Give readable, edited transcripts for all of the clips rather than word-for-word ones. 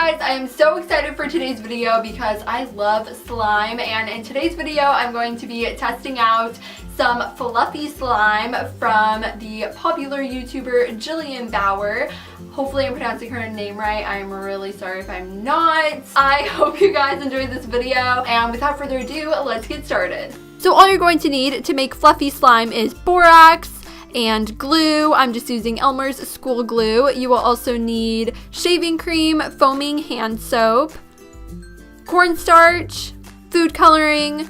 guys, I am so excited for today's video because I love slime, and in today's video I'm going to be testing out some fluffy slime from the popular YouTuber Jillian Bauer. Hopefully I'm pronouncing her name right. I'm really sorry if I'm not. I hope you guys enjoyed this video, and without further ado, let's get started. So all you're going to need to make fluffy slime is borax and glue. I'm just using Elmer's school glue. You will also need shaving cream, foaming hand soap, cornstarch, food coloring,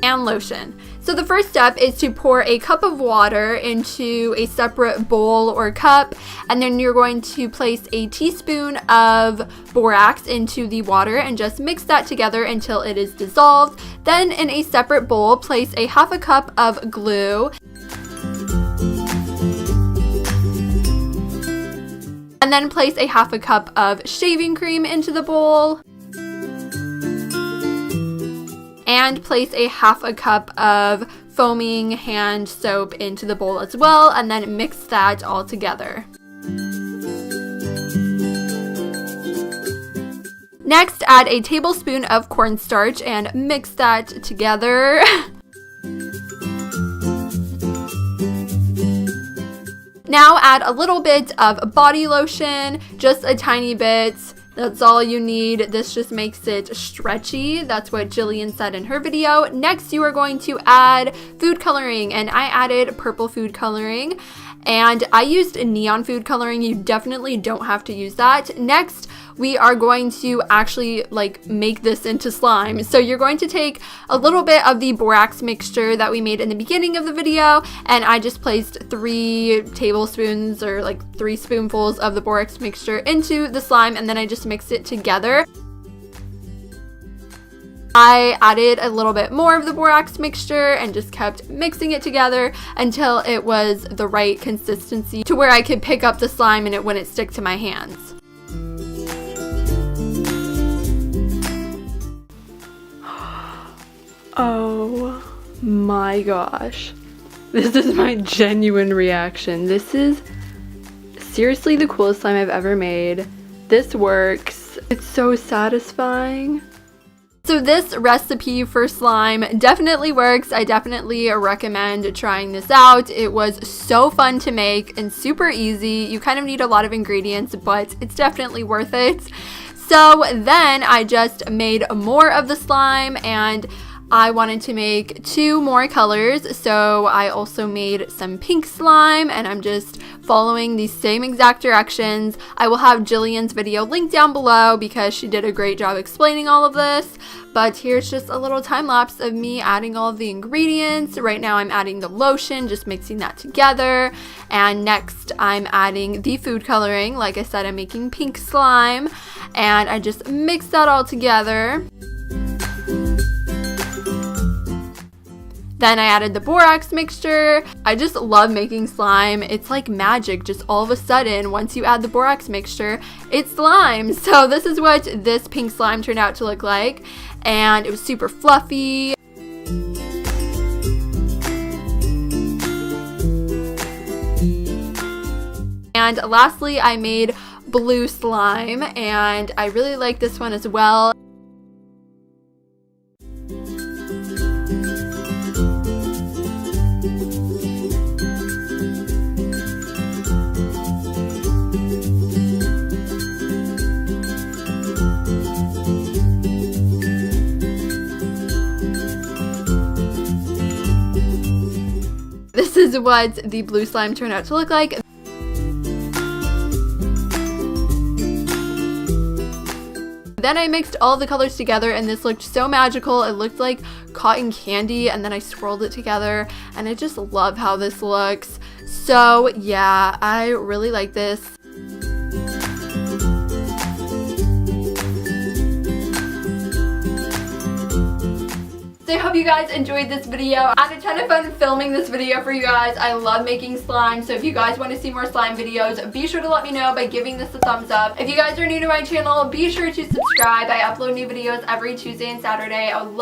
and lotion. So the first step is to pour a cup of water into a separate bowl or cup, and then you're going to place a teaspoon of borax into the water and just mix that together until it is dissolved. Then in a separate bowl, place a half a cup of glue. And then place a half a cup of shaving cream into the bowl. And place a half a cup of foaming hand soap into the bowl as well, and then mix that all together. Next, add a tablespoon of cornstarch and mix that together. Now add a little bit of body lotion, just a tiny bit. That's all you need. This just makes it stretchy. That's what Jillian said in her video. Next, you are going to add food coloring, and I added purple food coloring, and I used neon food coloring. You definitely don't have to use that. Next, we are going to actually make this into slime. So you're going to take a little bit of the borax mixture that we made in the beginning of the video, and I just placed 3 tablespoons or 3 spoonfuls of the borax mixture into the slime, and then I just mixed it together. I added a little bit more of the borax mixture and just kept mixing it together until it was the right consistency to where I could pick up the slime and it wouldn't stick to my hands. Oh my gosh. This is my genuine reaction. This is seriously the coolest slime I've ever made. This works. It's so satisfying. So this recipe for slime definitely works. I definitely recommend trying this out. It was so fun to make and super easy. You kind of need a lot of ingredients, but it's definitely worth it. So then I just made more of the slime, and I wanted to make 2 more colors, so I also made some pink slime, and I'm just following the same exact directions. I will have Jillian's video linked down below because she did a great job explaining all of this, but here's just a little time lapse of me adding all of the ingredients. Right now I'm adding the lotion, just mixing that together, and next I'm adding the food coloring. Like I said, I'm making pink slime, and I just mix that all together. Then I added the borax mixture. I just love making slime. It's like magic. Just all of a sudden, once you add the borax mixture, it's slime. So this is what this pink slime turned out to look like. And it was super fluffy. And lastly, I made blue slime, and I really like this one as well. This is what the blue slime turned out to look like. Then I mixed all the colors together, and this looked so magical. It looked like cotton candy, and then I swirled it together, and I just love how this looks. So yeah, I really like this. So I hope you guys enjoyed this video. I had a ton of fun filming this video for you guys. I love making slime, so if you guys want to see more slime videos, be sure to let me know by giving this a thumbs up. If you guys are new to my channel, be sure to subscribe. I upload new videos every Tuesday and Saturday. I would love